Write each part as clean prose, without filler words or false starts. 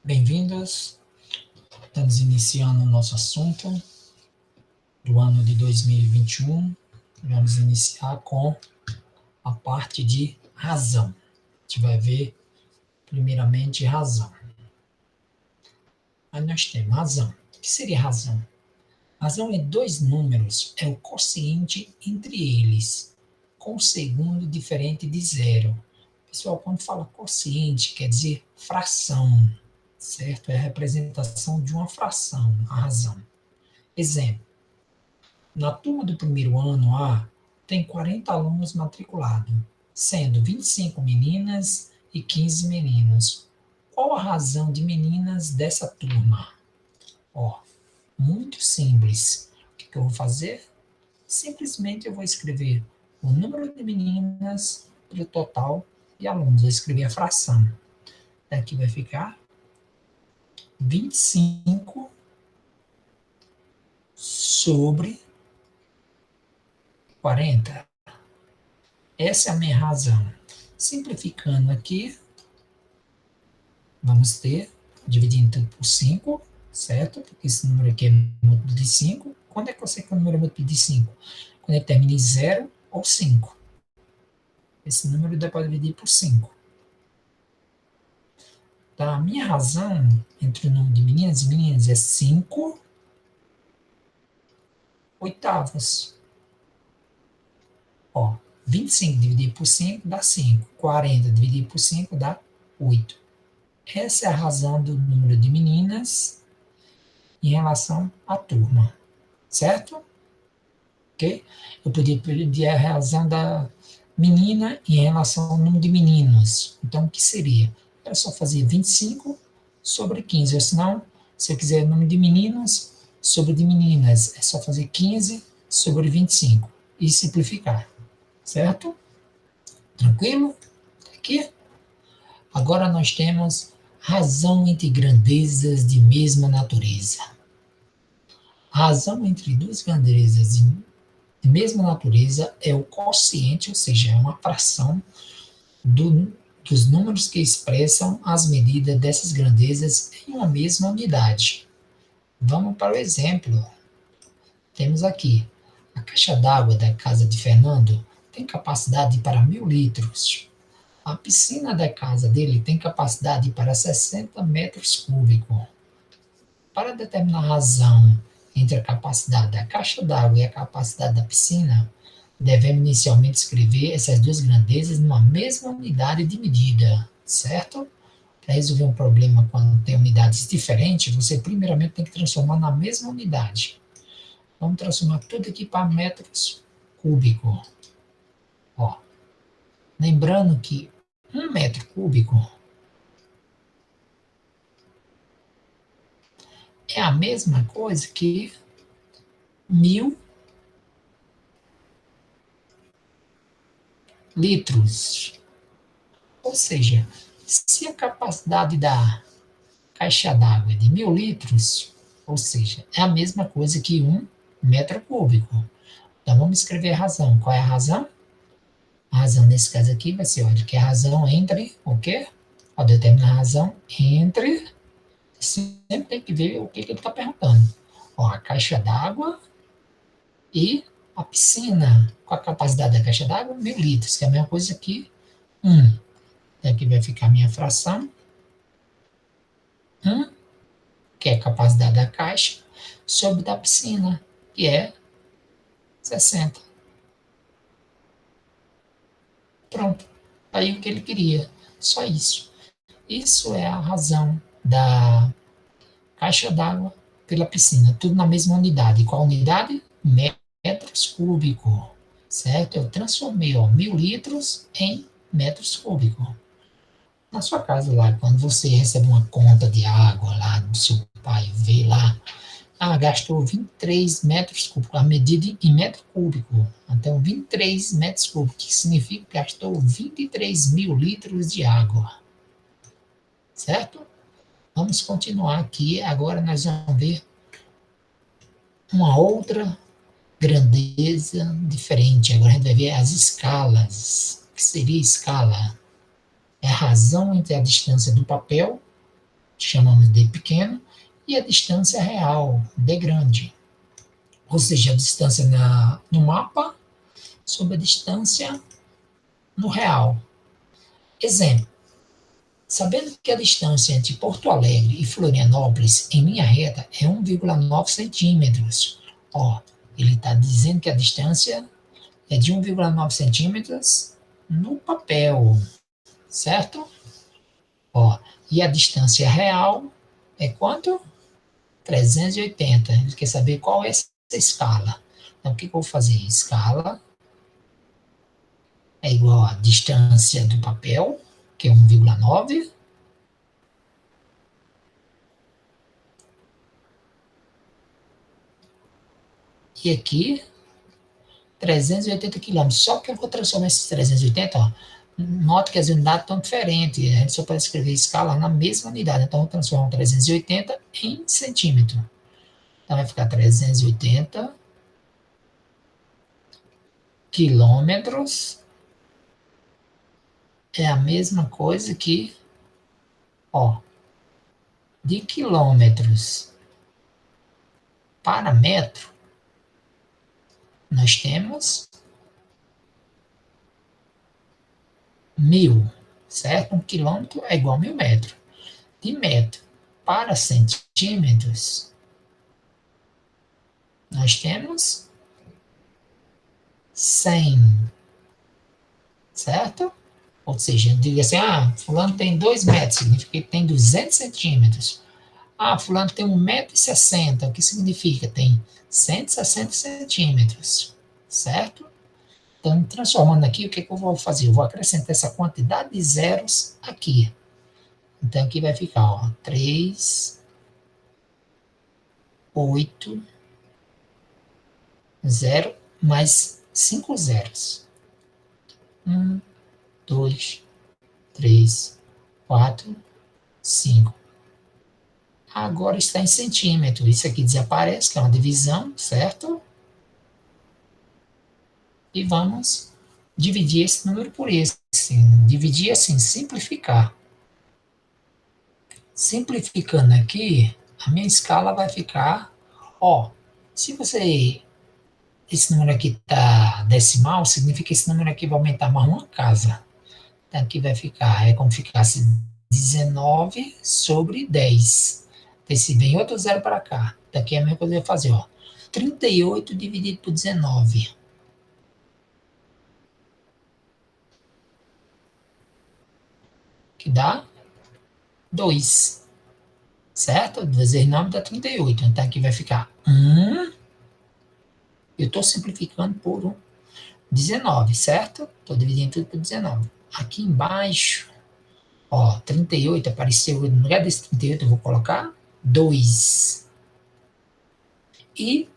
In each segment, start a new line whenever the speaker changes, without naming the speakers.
Bem-vindos. Estamos iniciando o nosso assunto do ano de 2021. Vamos iniciar com a parte de razão. A gente vai ver, primeiramente, razão. Aí nós temos razão. O que seria razão? Razão é dois números, é o quociente entre eles, com o segundo diferente de zero. Pessoal, quando fala quociente, quer dizer fração, certo? É a representação de uma fração, a razão. Exemplo, na turma do primeiro ano A, tem 40 alunos matriculados, sendo 25 meninas e 15 meninos. Qual a razão de meninas dessa turma? Ó, muito simples. O que eu vou fazer? Simplesmente eu vou escrever o número de meninas pelo total de alunos. Vou escrever a fração. Aqui vai ficar 25 sobre 40. Essa é a minha razão. Simplificando aqui, vamos ter, dividindo por 5, certo? Porque esse número aqui é múltiplo de 5. Quando é que eu sei que o número é múltiplo de 5? Quando ele termina em 0 ou 5. Esse número dá para dividir por 5. Tá? A minha razão entre o número de meninas e meninas é 5 oitavos. Ó, 25 dividido por 5 dá 5. 40 dividido por 5 dá 8. Essa é a razão do número de meninas em relação à turma, certo? Ok? Eu podia pedir a razão da menina em relação ao número de meninos. Então, o que seria? Era só fazer 25 sobre 15. Ou senão, se eu quiser o número de meninos sobre de meninas, é só fazer 15 sobre 25 e simplificar, certo? Tranquilo? Aqui. Agora nós temos razão entre grandezas de mesma natureza. A razão entre duas grandezas de mesma natureza é o quociente, ou seja, é uma fração dos números que expressam as medidas dessas grandezas em uma mesma unidade. Vamos para o exemplo. Temos aqui, a caixa d'água da casa de Fernando tem capacidade para 1.000 litros. A piscina da casa dele tem capacidade para 60 metros cúbicos. Para determinar a razão entre a capacidade da caixa d'água e a capacidade da piscina, devemos inicialmente escrever essas duas grandezas numa mesma unidade de medida, certo? Para resolver um problema quando tem unidades diferentes, você primeiramente tem que transformar na mesma unidade. Vamos transformar tudo aqui para metros cúbicos. Ó, lembrando que 1 metro cúbico é a mesma coisa que 1.000 litros. Ou seja, se a capacidade da caixa d'água é de 1.000 litros, ou seja, é a mesma coisa que 1 metro cúbico. Então vamos escrever a razão. Qual é a razão? A razão nesse caso aqui vai ser, olha, que é a razão entre o quê? Ao determinar a razão entre, sempre tem que ver o que ele está perguntando. Ó, a caixa d'água e a piscina. Com a capacidade da caixa d'água, 1.000 litros, que é a mesma coisa que 1. Aqui vai ficar a minha fração. 1, que é a capacidade da caixa, sobre da piscina, que é 60. Pronto. Aí o que ele queria. Só isso. Isso é a razão da caixa d'água pela piscina. Tudo na mesma unidade. Qual unidade? Metros cúbicos. Certo? Eu transformei 1.000 litros em metros cúbicos. Na sua casa lá, quando você recebe uma conta de água lá do seu pai, vê lá, gastou 23 metros cúbicos, a medida em metro cúbico. Então, 23 metros cúbicos, que significa que gastou 23.000 litros de água. Certo? Vamos continuar aqui. Agora nós vamos ver uma outra grandeza diferente. Agora a gente vai ver as escalas. O que seria escala? É a razão entre a distância do papel chamamos de pequeno, e a distância real, D grande. Ou seja, a distância no mapa sobre a distância no real. Exemplo, sabendo que a distância entre Porto Alegre e Florianópolis em linha reta é 1,9 centímetros. Ó, ele está dizendo que a distância é de 1,9 centímetros no papel, certo? Ó, e a distância real é quanto? 380. Ele quer saber qual é essa escala. Então, o que eu vou fazer? Escala é igual a distância do papel, que é 1,9, e aqui 380 quilômetros. Só que eu vou transformar esses 380, ó. Nota que as unidades estão diferentes. A gente só pode escrever escala na mesma unidade. Então, eu transformo 380 em centímetro. Então, vai ficar 380 quilômetros. É a mesma coisa que, ó, de quilômetros para metro, nós temos 1000, certo? 1 quilômetro é igual a 1000 metros. De metro para centímetros, nós temos 100, certo? Ou seja, diga assim, fulano tem 2 metros, significa que tem 200 centímetros. Fulano tem 1,60 m, o que significa? Tem 160 centímetros, certo? Então, transformando aqui, o que eu vou fazer? Eu vou acrescentar essa quantidade de zeros aqui. Então, aqui vai ficar, ó, 3, 8, 0, mais 5 zeros. 1, 2, 3, 4, 5. Agora está em centímetro. Isso aqui desaparece, que é uma divisão, certo? E vamos dividir esse número por esse. Dividir assim, simplificar. Simplificando aqui, a minha escala vai ficar, ó, se você, esse número aqui tá decimal, significa que esse número aqui vai aumentar mais uma casa. Então aqui vai ficar, é como ficasse 19 sobre 10. Esse vem outro zero para cá. Daqui é a mesma coisa que eu vou fazer, ó. 38 dividido por 19. Que dá 2. Certo? 2 vezes 9 dá 38. Então aqui vai ficar 1. Eu estou simplificando por 19, certo? Estou dividindo tudo por 19. Aqui embaixo, ó, 38 apareceu, no lugar desse 38 eu vou colocar 2. E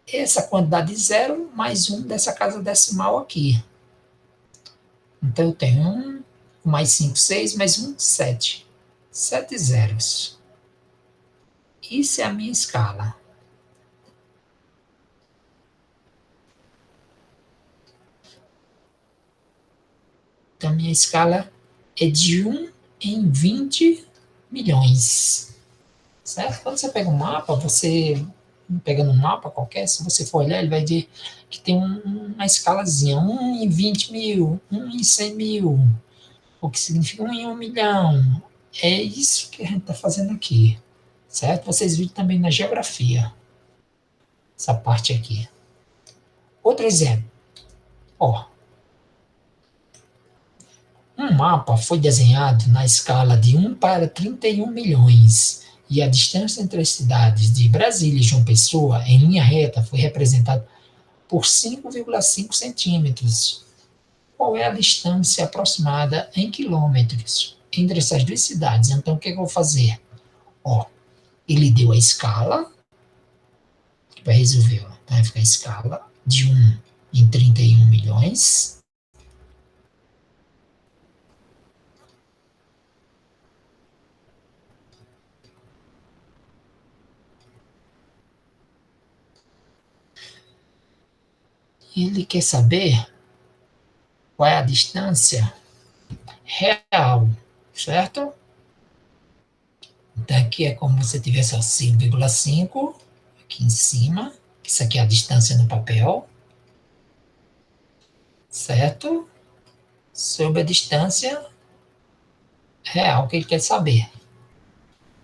essa quantidade de zero mais 1 dessa casa decimal aqui. Então eu tenho 1, mais 5, 6, mais 1, 7. 7 zeros. Isso é a minha escala. Então, a minha escala é de 1 em 20 milhões. Certo? Quando você pega um mapa, você pegando um mapa qualquer, se você for olhar, ele vai ver que tem uma escalazinha, 1 em 20 mil, 1 em 100 mil, o que significa 1 em 1 milhão. É isso que a gente está fazendo aqui, certo? Vocês viram também na geografia, essa parte aqui. Outro exemplo, ó, um mapa foi desenhado na escala de 1 para 31 milhões e a distância entre as cidades de Brasília e João Pessoa, em linha reta, foi representada por 5,5 centímetros. Qual é a distância aproximada em quilômetros entre essas duas cidades? Então, o que eu vou fazer? Ó, ele deu a escala, que vai resolver, ó, vai ficar a escala de 1 em 31 milhões. Ele quer saber qual é a distância real, certo? Então, aqui é como se tivesse 5,5 aqui em cima. Isso aqui é a distância no papel. Certo? Sobre a distância real que ele quer saber.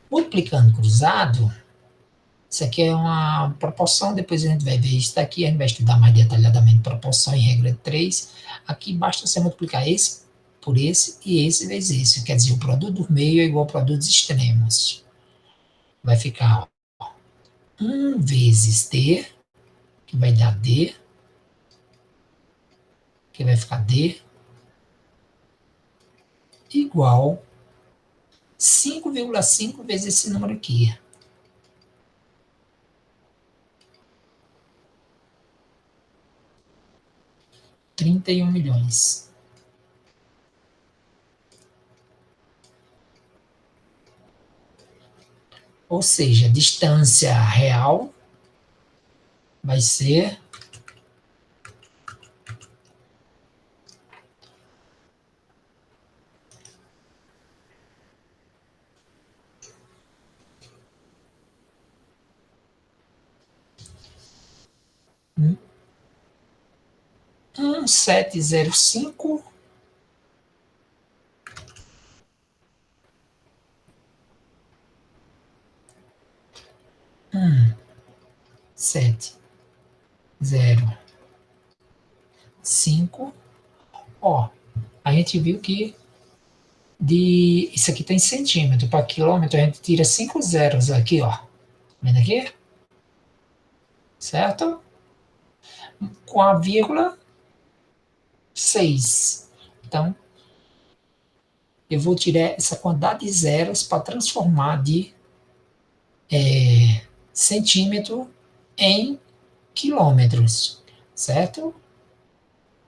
Multiplicando cruzado, isso aqui é uma proporção, depois a gente vai ver isso daqui, a gente vai estudar mais detalhadamente proporção em regra de 3. Aqui basta você multiplicar esse por esse e esse vezes esse, quer dizer, o produto do meio é igual ao produto dos extremos. Vai ficar 1 vezes D, que vai dar D, que vai ficar D, igual 5,5 vezes esse número aqui. 31 milhões. Ou seja, a distância real vai ser 1705 7 0 5. Ó, a gente viu que isso aqui tem centímetro para quilômetro, a gente tira 5 zeros aqui, ó. Vendo aqui? Certo? Com a vírgula 6. Então, eu vou tirar essa quantidade de zeros para transformar de centímetro em quilômetros, certo?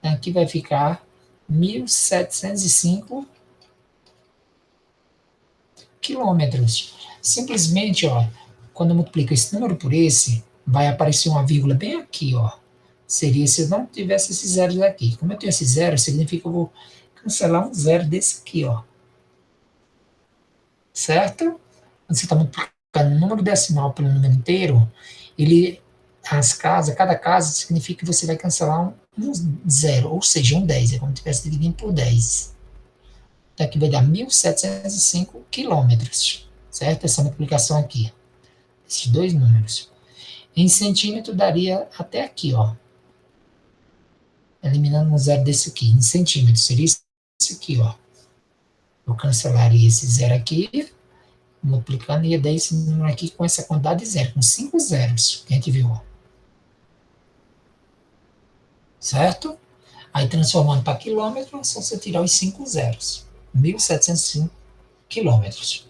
Aqui vai ficar 1.705 quilômetros. Simplesmente, ó, quando eu multiplico esse número por esse, vai aparecer uma vírgula bem aqui, ó. Seria se eu não tivesse esses zeros aqui. Como eu tenho esses zeros, significa que eu vou cancelar um zero desse aqui, ó. Certo? Quando você está multiplicando um número decimal pelo número inteiro, cada casa significa que você vai cancelar um zero, ou seja, um 10, é como se estivesse dividindo por 10. Então aqui vai dar 1.705 quilômetros, certo? Essa multiplicação aqui, esses dois números. Em centímetro daria até aqui, ó. Eliminando um zero desse aqui, em centímetro, seria isso aqui, ó. Eu cancelaria esse zero aqui, multiplicando, ia dar esse número aqui com essa quantidade de zero, com 5 zeros, que a gente viu, ó. Certo? Aí transformando para quilômetro, é só você tirar os 5 zeros. 1.705 quilômetros.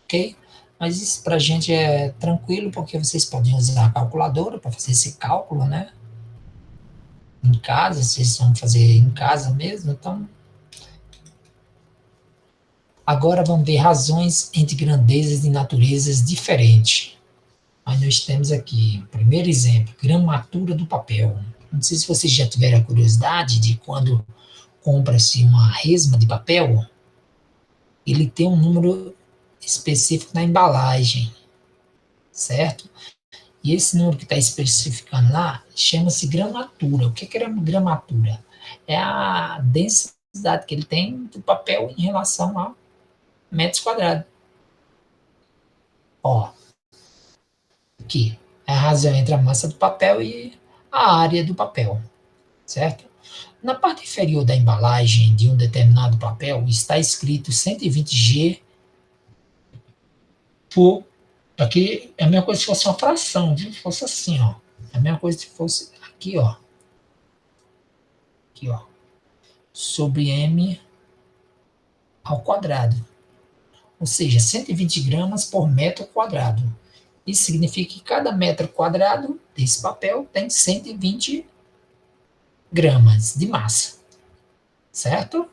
Ok? Mas isso para a gente é tranquilo, porque vocês podem usar a calculadora para fazer esse cálculo, né? Em casa, vocês vão fazer em casa mesmo, então. Agora vamos ver razões entre grandezas de naturezas diferentes. Aí nós temos aqui, primeiro exemplo, gramatura do papel. Não sei se vocês já tiveram a curiosidade de quando compra-se uma resma de papel, ele tem um número específico na embalagem, certo? E esse número que está especificando lá chama-se gramatura. O que é gramatura? É a densidade que ele tem do papel em relação a metros quadrados. Ó, aqui é a razão entre a massa do papel e a área do papel, certo? Na parte inferior da embalagem de um determinado papel está escrito 120G por. Aqui é a mesma coisa se fosse uma fração, viu? Se fosse assim, ó. É a mesma coisa se fosse aqui, ó. Aqui, ó. Sobre M ao quadrado. Ou seja, 120 gramas por metro quadrado. Isso significa que cada metro quadrado desse papel tem 120 gramas de massa. Certo?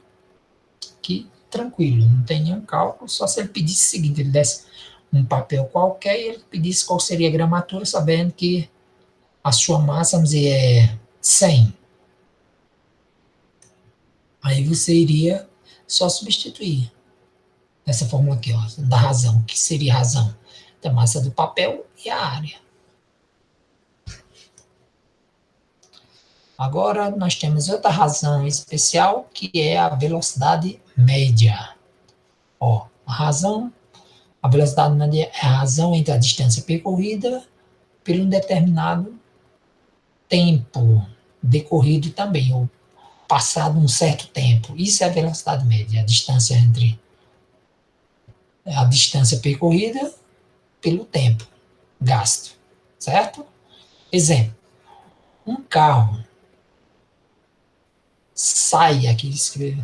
Que tranquilo, não tem nenhum cálculo, só se ele pedisse o seguinte, ele desse um papel qualquer e ele pedisse qual seria a gramatura, sabendo que a sua massa, vamos dizer, é 100. Aí você iria só substituir. essa fórmula aqui, ó, da razão, que seria a razão da massa do papel e a área. Agora, nós temos outra razão especial, que é a velocidade média. Ó, a velocidade média é a razão entre a distância percorrida por um determinado tempo decorrido também, ou passado um certo tempo. Isso é a velocidade média, a distância entre a distância percorrida pelo tempo gasto, certo? Exemplo, um carro sai, aqui escreve,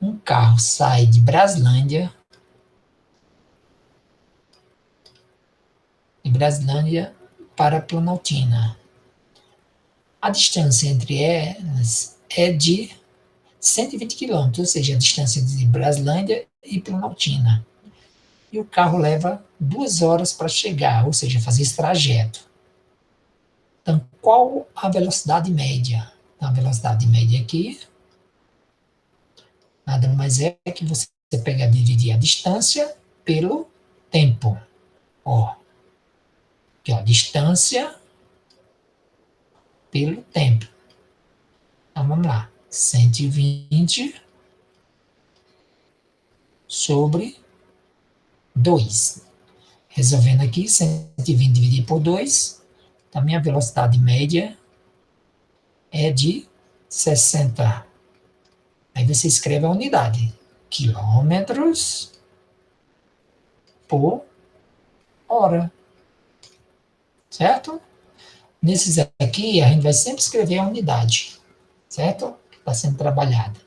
um carro sai de Braslândia para Planaltina. A distância entre elas é de 120 km, ou seja, a distância de Braslândia e Planaltina. E o carro leva 2 horas para chegar, ou seja, fazer esse trajeto. Então, qual a velocidade média? A velocidade média aqui nada mais é que você pegar e dividir a distância pelo tempo. Ó, aqui, ó, distância pelo tempo. Então, vamos lá. 120 sobre 2. Resolvendo aqui, 120 dividido por 2, a minha velocidade média é de 60. Aí você escreve a unidade. Quilômetros por hora. Certo? Nesses aqui, a gente vai sempre escrever a unidade. Certo? Que está sendo trabalhada.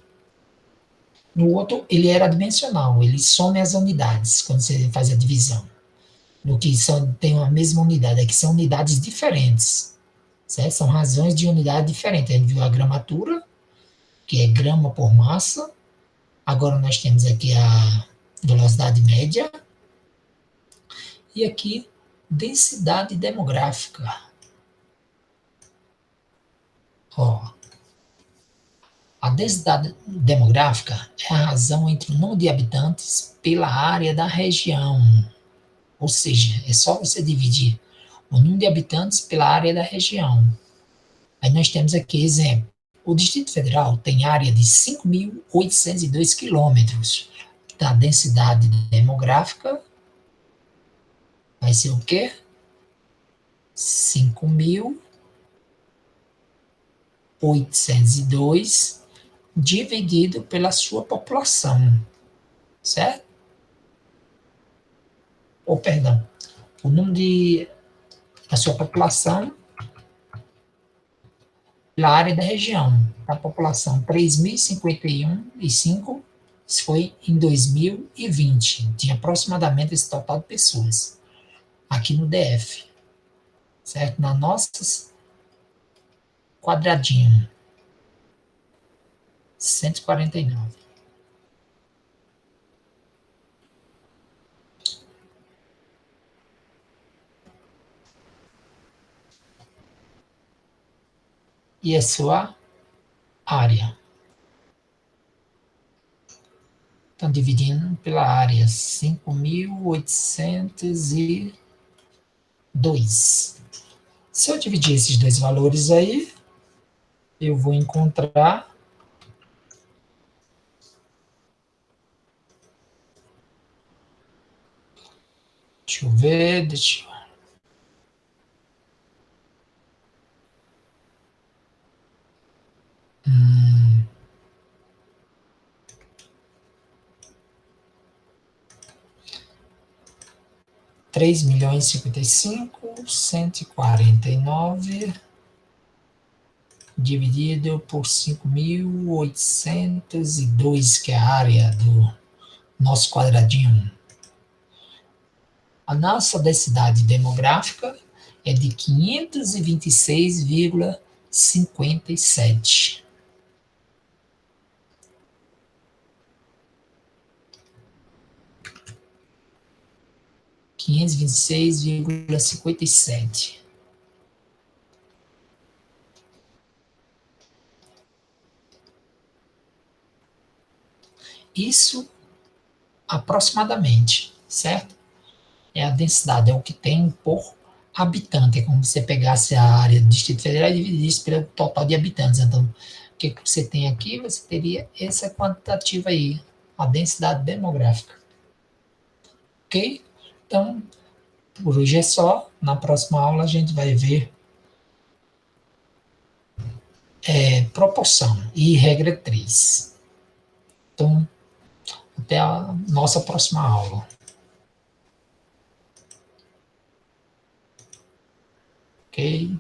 No outro, ele era dimensional. Ele some as unidades quando você faz a divisão. No que tem a mesma unidade. Aqui são unidades diferentes. Certo? São razões de unidade diferente. A gente viu a gramatura, que é grama por massa. Agora nós temos aqui a velocidade média. E aqui, densidade demográfica. Ó, a densidade demográfica é a razão entre o número de habitantes pela área da região. Ou seja, é só você dividir o número de habitantes pela área da região. Aí nós temos aqui exemplo. O Distrito Federal tem área de 5.802 quilômetros. A densidade demográfica vai ser o quê? 5.802 dividido pela sua população, certo? Ou, perdão, o número da sua população pela área da região. A população 3.051,5 foi em 2020. Tinha aproximadamente esse total de pessoas aqui no DF, certo? Na nossas quadradinho, 149. E a sua área. Então, dividindo pela área, 5.802. Se eu dividir esses dois valores aí, eu vou encontrar deixa eu ver, 3.055.149 dividido por 5.802, que é a área do nosso quadradinho. A nossa densidade demográfica é de 526,57. (526,57). Isso aproximadamente, certo? É a densidade, é o que tem por habitante. É como se você pegasse a área do Distrito Federal e dividisse pelo total de habitantes. Então, o que você tem aqui? Você teria essa quantitativa aí, a densidade demográfica. Ok? Então, por hoje é só. Na próxima aula a gente vai ver proporção e regra 3. Então, até a nossa próxima aula. Ok?